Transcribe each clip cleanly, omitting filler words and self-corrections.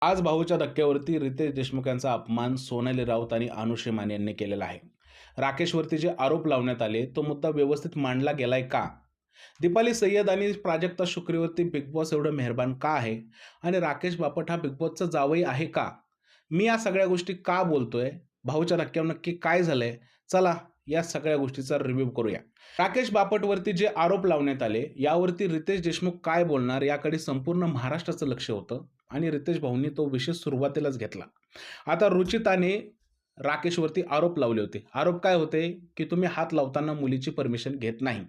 आज भाऊच्या धक्क्यावरती रितेश देशमुख यांचा अपमान सोनाली राऊत आणि अनुश्री माने यांनी केलेला आहे. राकेशवरती जे आरोप लावण्यात आले तो मुद्दा व्यवस्थित मांडला गेलाय का? दीपाली सय्यद आणि प्राजक्ता शुक्रीवरती बिग बॉस एवढं मेहरबान का आहे? आणि राकेश बापट हा बिग बॉसचा जावई आहे का? मी या सगळ्या गोष्टी का बोलतोय? भाऊच्या धक्क्यावर नक्की काय झालंय? चला या सगळ्या गोष्टीचा रिव्ह्यू करूया. राकेश बापटवरती जे आरोप लावण्यात आले यावरती रितेश देशमुख काय बोलणार याकडे संपूर्ण महाराष्ट्राचं लक्ष होतं आणि रितेश भाऊंनी तो विषय सुरुवातीलाच घेतला. आता रुचिताने राकेशवरती आरोप लावले होते. आरोप काय होते की तुम्ही हात लावताना मुलीची परमिशन घेत नाही.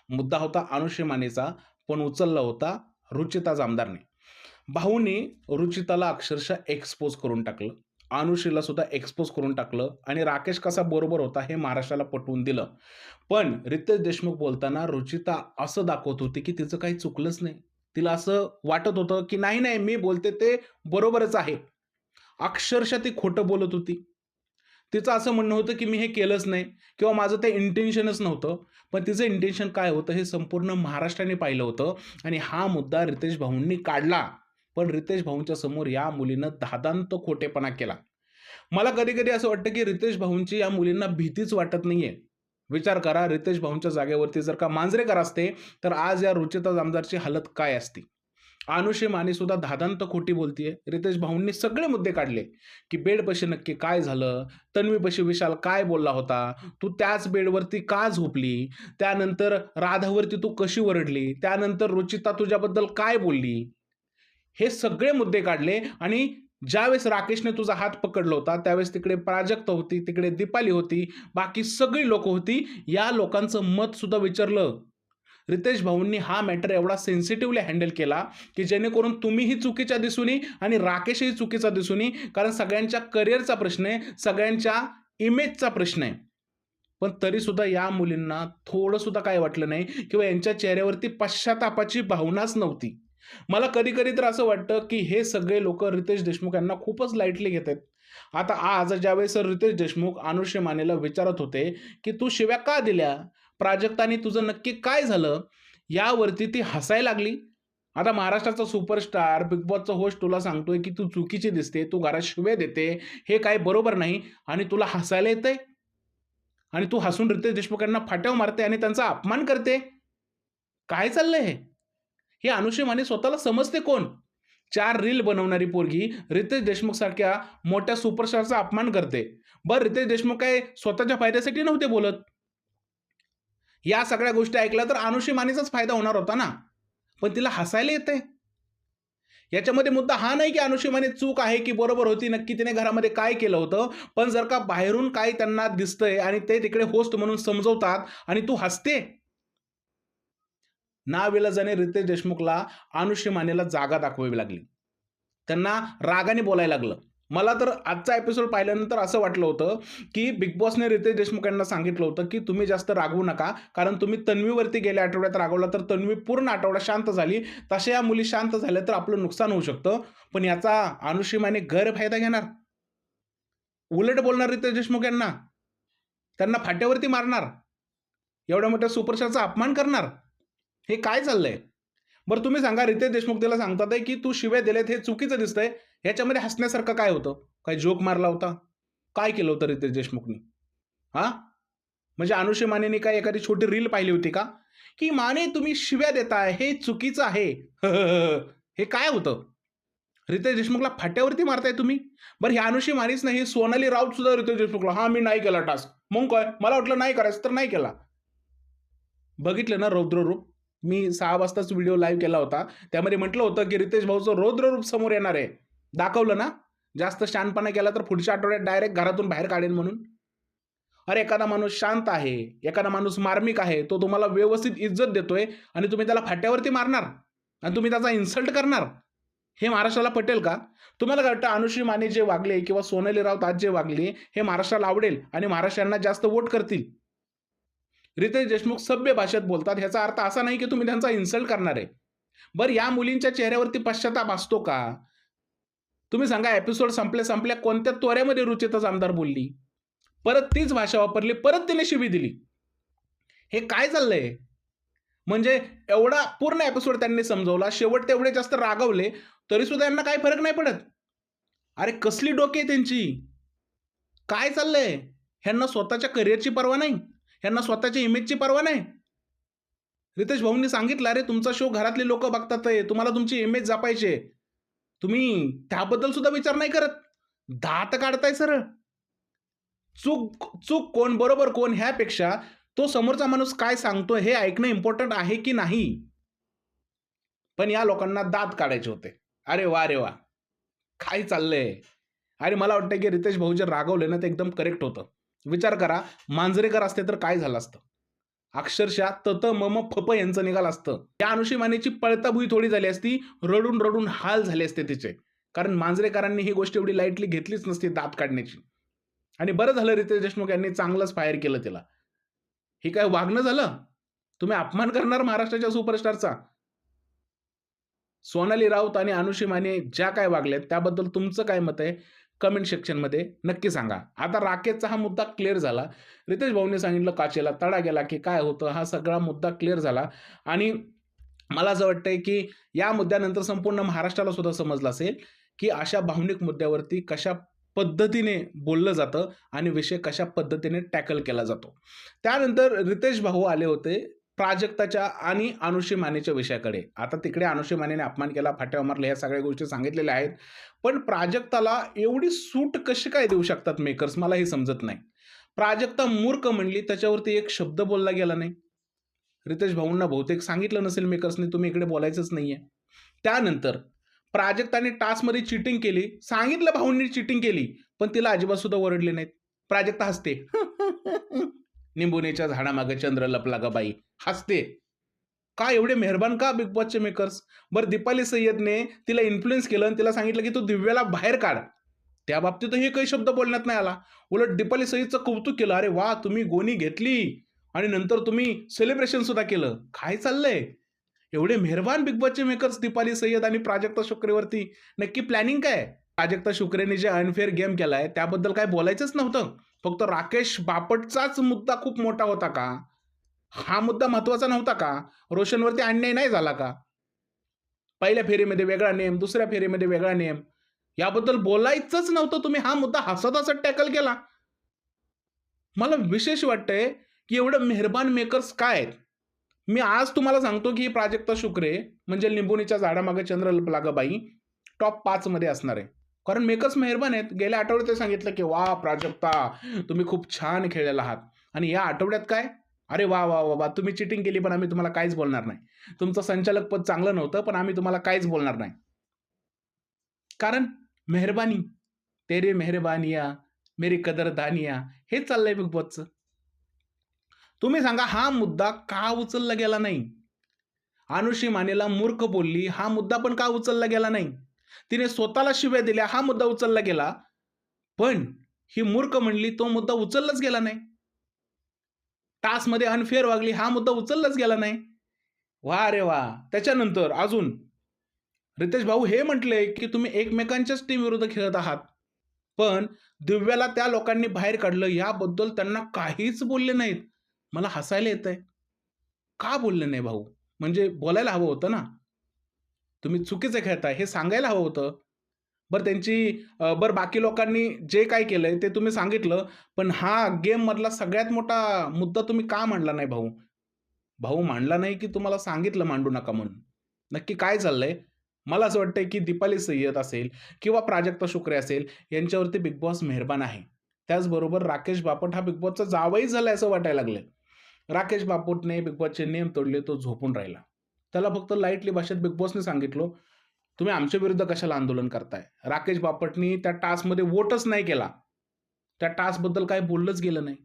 मुद्दा होता अनुश्री मानेचा, पण उचलला होता रुचिता जामदारने. भाऊनी रुचिताला अक्षरशः एक्सपोज करून टाकलं. अनुश्रीला सुद्धा एक्सपोज करून टाकलं आणि राकेश कसा बरोबर होता हे महाराष्ट्राला पटवून दिलं. पण रितेश देशमुख बोलताना रुचिता असं दाखवत होती की तिचं काही चुकलंच नाही. तिला असं वाटत होतं की नाही, नाही मी बोलते ते बरोबरच आहे. अक्षरशः ती खोटं बोलत होती. तिचं असं म्हणणं होतं की मी हे केलंच नाही किंवा माझं ते इंटेन्शनच नव्हतं. पण तिचं इंटेन्शन काय होतं हे संपूर्ण महाराष्ट्राने पाहिलं होतं आणि हा मुद्दा रितेश भाऊंनी काढला. पण रितेश भाऊंच्या समोर या मुलीनं धादांत खोटेपणा केला. मला कधी-कधी असं वाटतं की रितेश भाऊंची या मुलींना भीतीच वाटत नाहीये. विचार करा, रितेश भाऊंच्या जागेवरती जर का मांजरेकर असते, तर आज या रुचिता जामदारची हालत काय असती? अनुश्री माने सुद्धा धादांत खोटी बोलतीये. रितेश भाऊंनी सगळे मुद्दे काढले, की बेडपाशी नक्की काय झालं? तन्वीपाशी विशाल काय बोलला होता? तू त्याच बेडवरती का झोपली? त्यानंतर राधावरती तू कशी ओरडली? त्यानंतर रुचिता तुझ्याबद्दल काय बोलली? हे सगळे मुद्दे काढले आणि ज्यावेळेस राकेशने तुझा हात पकडला होता, त्यावेळेस तिकडे प्राजक्ता होती, तिकडे दीपाली होती, बाकी सगळी लोकं होती. या लोकांचं मत सुद्धा विचारलं. रितेश भाऊंनी हा मॅटर एवढा सेन्सिटिव्हली हँडल केला, की जेणेकरून तुम्हीही चुकीच्या दिसून आणि राकेशही चुकीचा दिसून कारण सगळ्यांच्या करिअरचा प्रश्न आहे, सगळ्यांच्या इमेजचा प्रश्न आहे. पण तरीसुद्धा या मुलींना थोडंसुद्धा काही वाटलं नाही किंवा यांच्या चेहऱ्यावरती पश्चात्तापाची भावनाच नव्हती. मला कधी-कधी तर असं वाटतं, की हे सगळे लोकं रितेश देशमुख यांना खूपच लाईटली घेत आहेत. आता आज ज्यावेळेस रितेश देशमुख अनुश्री मानेला विचारत होते, की "तू शिव्या का दिल्या? प्राजक्ताने तुझं नक्की काय झालं?" यावरती ती हसायला लागली. आता महाराष्ट्राचा सुपरस्टार, बिग बॉसचा होस्ट तुला सांगतोय, की "तू चुकीची दिसते, तू घरात शिव्या देते, हे काही बरोबर नाही" आणि तुला हसायला येतंय? आणि तू हसून रितेश देशमुख यांना फाट्यावर मारते आणि त्यांचा अपमान करते? काय चाललंय हे? ही अनुश्री माने स्वतःला समजते कोण? 4 रील बनवणारी पोरगी रितेश देशमुख सारख्या मोठ्या सुपरस्टारचा अपमान करते. बरं रितेश देशमुख काय स्वतःच्या फायद्यासाठी नव्हते बोलत. या सगळ्या गोष्टी ऐकल्या तर अनुश्री मानेचाच फायदा होणार होता ना. पण तिला हसायला येतंय. याच्यामध्ये मुद्दा हा नाही की अनुश्री माने चूक आहे की बरोबर होती, नक्की तिने घरामध्ये काय केलं होतं. पण जर का बाहेरून काही त्यांना दिसतंय आणि ते तिकडे होस्ट म्हणून समजवतात आणि तू हसते. नाविलाजाने रितेश देशमुखला अनुश्री मानेला जागा दाखवावी लागली. त्यांना रागाने बोलायला लागलं. मला तर आजचा एपिसोड पाहिल्यानंतर असं वाटलं होतं, की बिग बॉसने रितेश देशमुख यांना सांगितलं होतं, की तुम्ही जास्त रागवू नका. कारण तुम्ही तन्वीवरती गेल्या आठवड्यात रागवला तर तन्वी पूर्ण आठवडा शांत झाली. तशा या मुली शांत झाल्या तर आपलं नुकसान होऊ शकतं. पण याचा अनुश्री माने गैरफायदा घेणार. उलट बोलणार रितेश देशमुख यांना. त्यांना फाट्यावरती मारणार. एवढ्या मोठ्या सुपरस्टारचा अपमान करणार. हे काय चाललंय? बरं तुम्ही सांगा रितेश देशमुख त्याला सांगतात आहे, की "तू शिव्या दिल्यात हे चुकीचं दिसतंय." ह्याच्यामध्ये हसण्यासारखं काय होतं? काय जोक मारला होता? काय केलं होतं रितेश देशमुखनी? हां? म्हणजे अनुश्री मानेने काय एखादी छोटी रील पाहिली होती का? की "माने तुम्ही शिव्या देताय, हे चुकीचं आहे." हे काय होतं? रितेश देशमुखला फाट्यावरती मारताय तुम्ही? बरं ही अनुश्री मानेच नाही, सोनाली राऊत सुद्धा रितेश देशमुखला, "हां, मी नाही केला टास्क." मग काय? मला वाटलं नाही करायचं तर नाही केला. बघितलं ना रौद्ररूप? मी 6 वाजताच व्हिडिओ लाईव्ह केला होता. त्यामध्ये म्हटलं होतं, की रितेश भाऊचं रौद्ररूप समोर येणार आहे. दाखवलं ना? जास्त शहाणपणा केला तर पुढच्या आठवड्यात डायरेक्ट घरातून बाहेर काढेन म्हणून. अरे एखादा माणूस शांत आहे, एखादा माणूस मार्मिक आहे, तो तुम्हाला व्यवस्थित इज्जत देतोय आणि तुम्ही त्याला फाट्यावरती मारणार आणि तुम्ही त्याचा इन्सल्ट करणार. हे महाराष्ट्राला पटेल का? तुम्हाला काय वाटतं अनुश्री माने जे वागले किंवा सोनाली राऊत आज जे वागली, हे महाराष्ट्राला आवडेल आणि महाराष्ट्रीयांना जास्त वोट करतील? रितेश देशमुख सभ्य भाषेत बोलतात ह्याचा अर्थ असा नाही की तुम्ही त्यांचा इन्सल्ट करणार आहे. बरं या मुलींच्या चेहऱ्यावरती पश्चाताप असतो का? तुम्ही सांगा एपिसोड संपल्या-संपल्या कोणत्या तोऱ्यामध्ये रुचिता जामदार बोलली? परत तीच भाषा वापरली, परत तिने शिवी दिली. हे काय चाललंय? म्हणजे एवढा पूर्ण एपिसोड त्यांनी समजवला, शेवट तेवढे जास्त रागवले, तरीसुद्धा यांना काही फरक नाही पडत. अरे कसली डोके आहे त्यांची? काय चाललंय? ह्यांना स्वतःच्या करिअरची पर्वा नाही. ह्यांना स्वतःच्या इमेजची पर्वा नाही. रितेश भाऊंनी सांगितलं, "अरे तुमचा शो घरातले लोकं बघतात आहे. तुम्हाला तुमची इमेज जपायची आहे. तुम्ही त्याबद्दल सुद्धा विचार नाही करत. दात काढताय सरळ." चूक चूक कोण, बरोबर कोण ह्यापेक्षा तो समोरचा माणूस काय सांगतोय हे ऐकणं इम्पोर्टंट आहे की नाही? पण या लोकांना दात काढायचे होते. अरे वाह! रे वाह! काय चाललंय? आणि मला वाटतं की रितेश भाऊ जे रागवले ना, ते एकदम करेक्ट होतं. विचार करा, मांजरेकर असते तर काय झालं असतं? अक्षरशः तत मम फप यांचं निघालं असतं. या अनुषीमानेची पळताभुई थोडी झाली असती. रडून, रडून हाल झाले असते तिचे. कारण मांजरेकरांनी ही गोष्ट एवढी लाईटली घेतलीच नसती दात काढण्याची. आणि बरं झालं रितेश देशमुख यांनी चांगलंच फायर केलं तिला. हे काय वागणं झालं? तुम्ही अपमान करणार महाराष्ट्राच्या सुपरस्टारचा? सोनाली राऊत आणि अनुषी माने ज्या काय वागल्यात त्याबद्दल तुमचं काय मत आहे? कमेंट सेक्शनमध्ये नक्की सांगा. आता राकेशचा हा मुद्दा क्लिअर झाला. रितेश भाऊंनी सांगितलं काचेला तडा गेला, की काय होतं हा सगळा मुद्दा क्लिअर झाला आणि मला असं वाटतंय, की या मुद्द्यानंतर संपूर्ण महाराष्ट्राला सुद्धा समजलं असेल, की अशा भावनिक मुद्द्यावरती कशा पद्धतीने बोललं जातं आणि विषय कशा पद्धतीने टॅकल केला जातो. त्यानंतर रितेश भाऊ आले होते प्राजक्ताच्या आणि अनुषी मानेच्या विषयाकडे. आता तिकडे अनुषी मानेने अपमान केला, फाट्यावर मारलं, ह्या सगळ्या गोष्टी सांगितलेल्या आहेत. पण प्राजक्ताला एवढी सूट कशी काय देऊ शकतात मेकर्स मला हे समजत नाही. प्राजक्ता मूर्ख म्हणली त्याच्यावरती एक शब्द बोलला गेला नाही. रितेश भाऊंना बहुतेक सांगितलं नसेल मेकर्सने तुम्ही इकडे बोलायचंच नाहीये. त्यानंतर प्राजक्ताने टास्कमध्ये चीटिंग केली. सांगितलं भाऊंनी चीटिंग केली, पण तिला अजिबात सुद्धा ओरडले नाहीत. प्राजक्ता हसते. निंबुनीच्या झाडामागे चंद्र लपला ग बाई. हसते. का एवढे मेहरबान का बिग बॉसचे मेकर्स? बरं दीपाली सय्यदने तिला इन्फ्लुअन्स केलं आणि तिला सांगितलं की तू दिव्याला बाहेर काढ. त्या बाबतीतही काही शब्द बोलण्यात नाही आला. उलट दीपाली सय्यदचं कौतुक केलं. अरे वाह! तुम्ही गोणी घेतली आणि नंतर तुम्ही सेलिब्रेशन सुद्धा केलं. काय चाललंय? एवढे मेहरबान बिग बॉसचे मेकर्स दीपाली सय्यद आणि प्राजक्ता शुक्रेवरती नक्की प्लॅनिंग काय? प्राजक्ता शुक्रेने जे अनफेअर गेम केलाय त्याबद्दल काय बोलायचंच नव्हतं. फक्त राकेश बापटचाच मुद्दा खूप मोठा होता का? हा मुद्दा महत्वाचा नव्हता का? रोशनवरती अन्याय नाही झाला का? पहिल्या फेरीमध्ये वेगळा नियम, दुसऱ्या फेरीमध्ये वेगळा नियम. याबद्दल बोलायचंच नव्हतं. तुम्ही हा मुद्दा हसत-हसत टॅकल केला. मला विशेष वाटतंय, की एवढं मेहरबान मेकर्स काय आहेत? मी आज तुम्हाला सांगतो, की ही प्राजक्ता शुक्रे म्हणजे लिंबोणीच्या झाडामागे चंद्र लपला गं बाई टॉप 5 मध्ये असणार आहे. कारण मेकर्स मेहरबान आहेत. गेल्या आठवड्यात ते सांगितलं, की "वाह! प्राजक्ता तुम्ही खूप छान खेळलेला आहात." आणि या आठवड्यात काय? "अरे वाह, वाह, वाह, वाह! तुम्ही चीटिंग केली पण आम्ही तुम्हाला काहीच बोलणार नाही. तुमचं संचालक पद चांगलं नव्हतं पण आम्ही तुम्हाला काहीच बोलणार नाही." कारण मेहरबानी, तेरी मेहरबानिया, मेरी कदरदानिया हेच चाललंय बिग बॉसचं. तुम्ही सांगा हा मुद्दा का उचलला गेला नाही? अनुषी मानेला मूर्ख बोलली, हा मुद्दा पण का उचलला गेला नाही? तिने स्वतःला शिव्या दिल्या, हा मुद्दा उचलला गेला. पण ही मूर्ख म्हणली, तो मुद्दा उचललाच गेला नाही. टास्कमध्ये अनफेअर वागली, हा मुद्दा उचललाच गेला नाही. वाह रे वाह! त्याच्यानंतर अजून रितेश भाऊ हे म्हटले, की तुम्ही एकमेकांच्याच टीम विरुद्ध खेळत आहात. पण दिव्याला त्या लोकांनी बाहेर काढलं याबद्दल त्यांना काहीच बोलले नाहीत. मला हसायला येतंय. का बोलले नाही भाऊ? म्हणजे बोलायला हवं होतं ना. तुम्ही चुकीचं खेळताय हे सांगायला हवं होतं. बरं त्यांची बरं बाकी लोकांनी जे काही केलंय ते तुम्ही सांगितलं. पण हा गेममधला सगळ्यात मोठा मुद्दा तुम्ही का मांडला नाही भाऊ? भाऊ मांडला नाही, की तुम्हाला सांगितलं मांडू नका म्हणून. नक्की काय चाललंय? मला असं वाटतंय, की दीपाली सय्यद असेल किंवा प्राजक्ता शुक्रे असेल यांच्यावरती बिग बॉस मेहरबान आहे. त्याचबरोबर राकेश बापट हा बिग बॉसचा जावई झालाय असं वाटायला लागलंय. राकेश बापटने बिग बॉसचे नियम तोडले, तो झोपून राहिला. त्याला फक्त लाईटली भाषेत बिग बॉसने सांगितलं, "तुम्ही आमच्या विरुद्ध कशाला आंदोलन करताय?" राकेश बापटनी त्या टास्कमध्ये वोटच नाही केला. त्या टास्कबद्दल काही बोललंच गेलं नाही.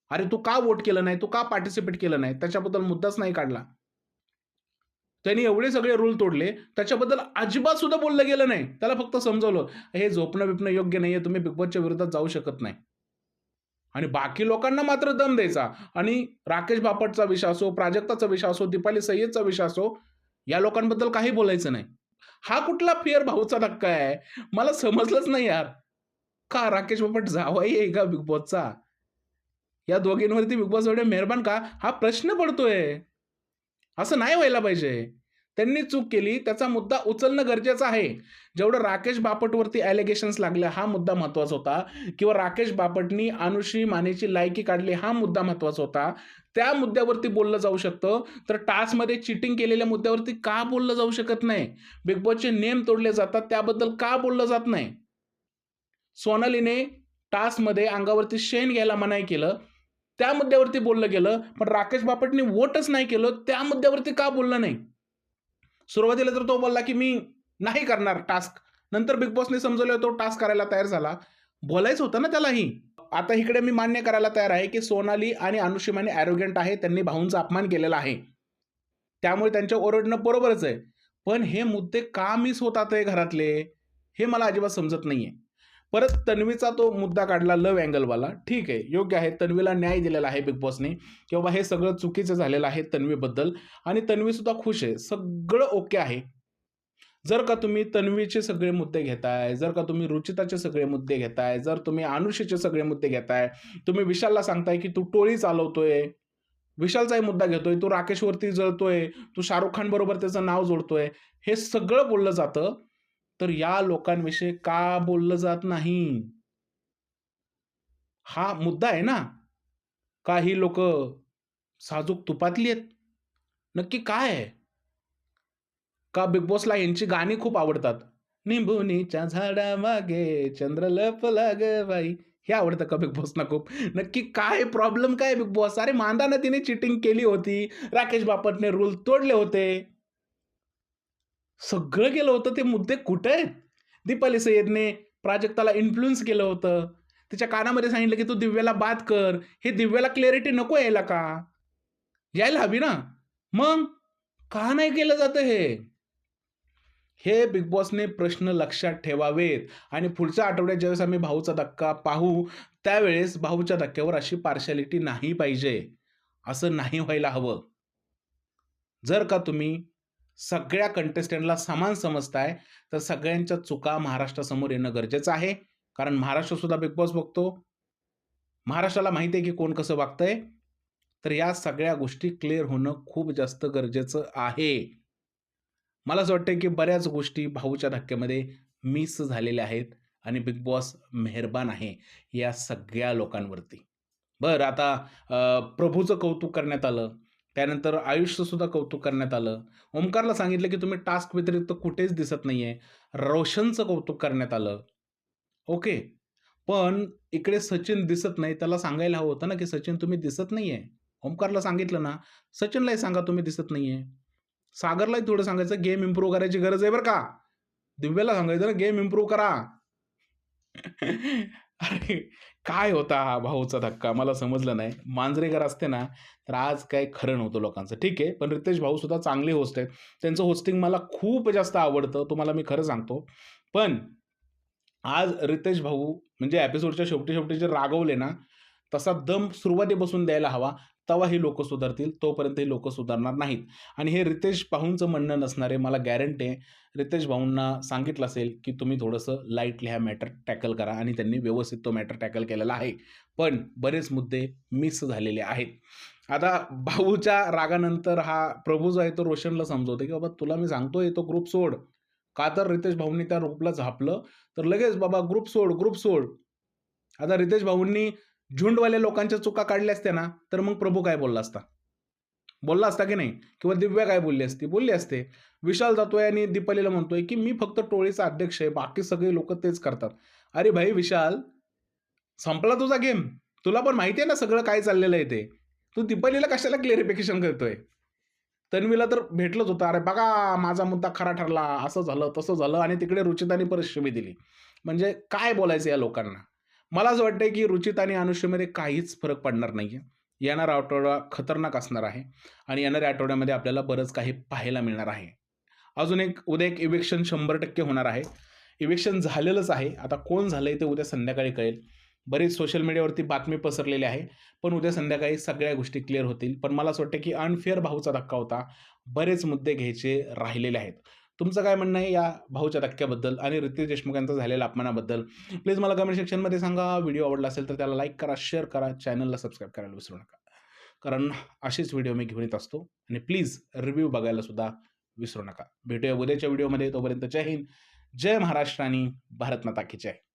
अरे तू का वोट केलं नाही? तू का पार्टिसिपेट केलं नाही? त्याच्याबद्दल मुद्दाच नाही काढला. त्यांनी एवढे सगळे रूल तोडले, त्याच्याबद्दल अजिबात सुद्धा बोललं गेलं नाही. त्याला फक्त समजावलं, "हे झोपणं-बिपणं योग्य नाहीये. तुम्ही बिग बॉसच्या विरोधात जाऊ शकत नाही." आणि बाकी लोकांना मात्र दम द्यायचा आणि राकेश बापटचा विषय असो, प्राजक्ताचा विषय असो, दीपाली सय्यदचा विषय असो, या लोकांबद्दल काही बोलायचं नाही. हा कुठला फेअर भाऊचा धक्का आहे? मला समजलंच नाही यार. का राकेश बापट जावई आहे का बिग बॉसचा? या दोघींवरती बिग बॉस एवढे मेहरबान का? हा प्रश्न पडतोय. असं नाही व्हायला पाहिजे. त्यांनी चूक केली, त्याचा मुद्दा उचलणं गरजेचं आहे. जेवढं राकेश बापटवरती ॲलिगेशन्स लागले हा मुद्दा महत्त्वाचा होता किंवा राकेश बापटनी अनुश्री मानेची लायकी काढली हा मुद्दा महत्त्वाचा होता. त्या मुद्द्यावरती बोललं जाऊ शकतं. तर टास्कमध्ये चीटिंग केलेल्या मुद्द्यावरती का बोललं जाऊ शकत नाही? बिग बॉसचे नियम तोडले जातात त्याबद्दल का बोललं जात नाही? सोनालीने टास्कमध्ये अंगावरती शेण घ्यायला मनाई केलं. त्या मुद्द्यावरती बोललं गेलं. पण राकेश बापटने वोटच नाही केलं. त्या मुद्द्यावरती का बोललं नाही? सुरुवातीला तर तो बोलला, की मी नाही करणार टास्क. नंतर बिग बॉसने समजवलं तो टास्क करायला तयार झाला. बोलायचं होतं ना त्यालाही. आता इकडे मी मान्य करायला तयार आहे, की सोनाली आणि अनुश्री माने ॲरोगंट आहे. त्यांनी भाऊंचा अपमान केलेला आहे. त्यामुळे त्यांच्यावर ओरडणं बरोबरच आहे. पण हे मुद्दे का मिस होतात आहे घरातले? हे मला अजिबात समजत नाहीये. परत तन्वीचा तो मुद्दा काढला लव्ह अँगलवाला. ठीक आहे, योग्य आहे. तन्वीला न्याय दिलेला आहे बिग बॉसने, की बाबा हे सगळं चुकीचं झालेलं आहे तन्वीबद्दल आणि तन्वीसुद्धा खुश आहे. सगळं ओके आहे. जर का तुम्ही तन्वीचे सगळे मुद्दे घेताय, जर का तुम्ही रुचिताचे सगळे मुद्दे घेताय, जर तुम्ही अनुषीचे सगळे मुद्दे घेताय, तुम्ही विशालला सांगताय, की तू टोळी चालवतोय. विशालचाही मुद्दा घेतोय, तू राकेशवरती जळतोय, तू शाहरुख खान बरोबर त्याचं नाव जोडतोय. हे सगळं बोललं जातं. तर या लोकांविषयी का बोललं जात नाही? हा मुद्दा आहे ना. का ही लोकं साजूक तुपातली आहेत? नक्की काय आहे? का बिग बॉसला यांची गाणी खूप आवडतात. निंबुनीच्या झाडामागे चंद्र लपला गं बाई. हे आवडतं का बिग बॉसना खूप? नक्की काय प्रॉब्लेम काय बिग बॉस? अरे मांदाना तिने चीटिंग केली होती. राकेश बापटने रूल तोडले होते. सगळं केलं होतं. ते मुद्दे कुठे आहेत? दीपाली सय्यदने प्राजक्ताला इन्फ्लुअन्स केलं होतं. तिच्या कानामध्ये सांगितलं, की "तू दिव्याला बाद कर." हे दिव्याला क्लॅरिटी नको यायला का? यायला हवी ना. मग का नाही केलं जातं हे? हे बिग बॉसने प्रश्न लक्षात ठेवावेत आणि पुढच्या आठवड्यात ज्यावेळेस आम्ही भाऊचा धक्का पाहू, त्यावेळेस भाऊच्या धक्क्यावर अशी पार्शालिटी नाही पाहिजे. असं नाही व्हायला हवं. जर का तुम्ही सगळ्या कंटेस्टंटला समान समजताय, तर सगळ्यांच्या चुका महाराष्ट्रासमोर येणं गरजेचं आहे. कारण महाराष्ट्र सुद्धा बिग बॉस बघतो. महाराष्ट्राला माहिती आहे की कोण कसं वागतंय. तर या सगळ्या गोष्टी क्लिअर होणं खूप जास्त गरजेचं आहे. मला असं वाटतंय की बऱ्याच गोष्टी भाऊच्या धक्क्यामध्ये मिस झालेल्या आहेत आणि बिग बॉस मेहरबान आहे या सगळ्या लोकांवरती. बरं आता प्रभूचं कौतुक करण्यात आलं. त्यानंतर आयुषचं सुद्धा कौतुक करण्यात आलं. ओमकारला सांगितलं की तुम्ही टास्क व्यतिरिक्त कुठेच दिसत नाहीये. रोशनचं कौतुक करण्यात आलं. ओके. पण इकडे सचिन दिसत नाही. त्याला सांगायला हवं होतं ना, की "सचिन तुम्ही दिसत नाहीये." ओमकारला सांगितलं ना, सचिनलाही सांगा तुम्ही दिसत नाहीये. सागरलाही थोडं सांगायचं गेम इम्प्रूव्ह करायची गरज आहे बरं का. दिव्याला सांगायचं ना गेम इम्प्रूव्ह करा. अरे काय होता हा भाऊचा धक्का मला समजलं नाही. मांजरेकर असते ना, तर आज काही खरं नव्हतं लोकांचं. ठीक आहे, पण रितेश भाऊ सुद्धा चांगले होस्ट आहेत. त्यांचं होस्टिंग मला खूप जास्त आवडतं. तुम्हाला मी खरं सांगतो. पण आज रितेश भाऊ म्हणजे एपिसोडच्या शेवटी-शेवटी जे रागवले ना, तसा दम सुरुवातीपासून द्यायला हवा. तेव्हा ही लोकं सुधारतील. तोपर्यंत ही लोकं सुधारणार नाहीत. आणि हे रितेश भाऊंचं म्हणणं नसणार आहे. मला गॅरंटी आहे. रितेश भाऊंना सांगितलं असेल, की तुम्ही थोडंसं लाईटली हा मॅटर टॅकल करा आणि त्यांनी व्यवस्थित तो मॅटर टॅकल केलेला आहे. पण बरेच मुद्दे मिस झालेले आहेत. आता भाऊच्या रागानंतर हा प्रभू जो आहे तो रोशनला समजवतोय, की "बाबा तुला मी सांगतोय तो ग्रुप सोड." का तर रितेश भाऊंनी त्या ग्रुपला झापलं, तर लगेच "बाबा ग्रुप सोड, ग्रुप सोड." आता रितेश भाऊंनी झुंडवाल्या लोकांच्या चुका काढल्या असत्या ना, तर मग प्रभू काय बोलला असता? बोलला असता की नाही? किंवा दिव्या काय बोलली असती? बोलली असते. विशाल जातोय आणि दीपालीला म्हणतोय, की "मी फक्त टोळीचा अध्यक्ष आहे. बाकी सगळे लोकं तेच करतात." अरे भाई विशाल, संपला तुझा गेम. तुला पण माहिती आहे ना सगळं काय चाललेलं आहे ते. तू दीपालीला कशाला क्लेरिफिकेशन करतोय? तन्वीला तर भेटलंच होतं. "अरे बघा, माझा मुद्दा खरा ठरला. असं झालं, तसं झालं" आणि तिकडे रुचिताने परत शिवी दिली. म्हणजे काय बोलायचं या लोकांना? मला असं वाटतंय, की रुचिता आणि अनुष्येमध्ये काहीच फरक पडणार नाहीये. येणारा आठवडा खतरनाक असणार आहे आणि येणाऱ्या आठवड्यामध्ये आपल्याला बरंच काही पाहायला मिळणार आहे. अजून एक उद्या एक इव्हिक्शन 100% होणार आहे. इव्हिक्शन झालेलंच आहे. आता कोण झालंय ते उद्या संध्याकाळी कळेल. बरीच सोशल मीडियावरती बातमी पसरलेली आहे. पण उद्या संध्याकाळी सगळ्या गोष्टी क्लिअर होतील. पण मला असं वाटतं, की अनफेअर भाऊचा धक्का होता. बरेच मुद्दे घ्यायचे राहिलेले आहेत. तुमचं काय म्हणणं आहे या भाऊच्या धक्क्याबद्दल आणि रितेश देशमुख यांचा झालेल्या अपमानाबद्दल? प्लीज मला कमेंट सेक्शनमध्ये सांगा. व्हिडिओ आवडला असेल तर त्याला लाईक करा, शेअर करा, चॅनलला सबस्क्राईब करायला विसरू नका. कारण असेच व्हिडिओ मी घेऊन येत असतो आणि प्लीज रिव्ह्यू बघायला सुद्धा विसरू नका. भेटूया उद्याच्या व्हिडिओमध्ये. तोपर्यंत जय हिंद, जय महाराष्ट्र आणि भारत माता की जय.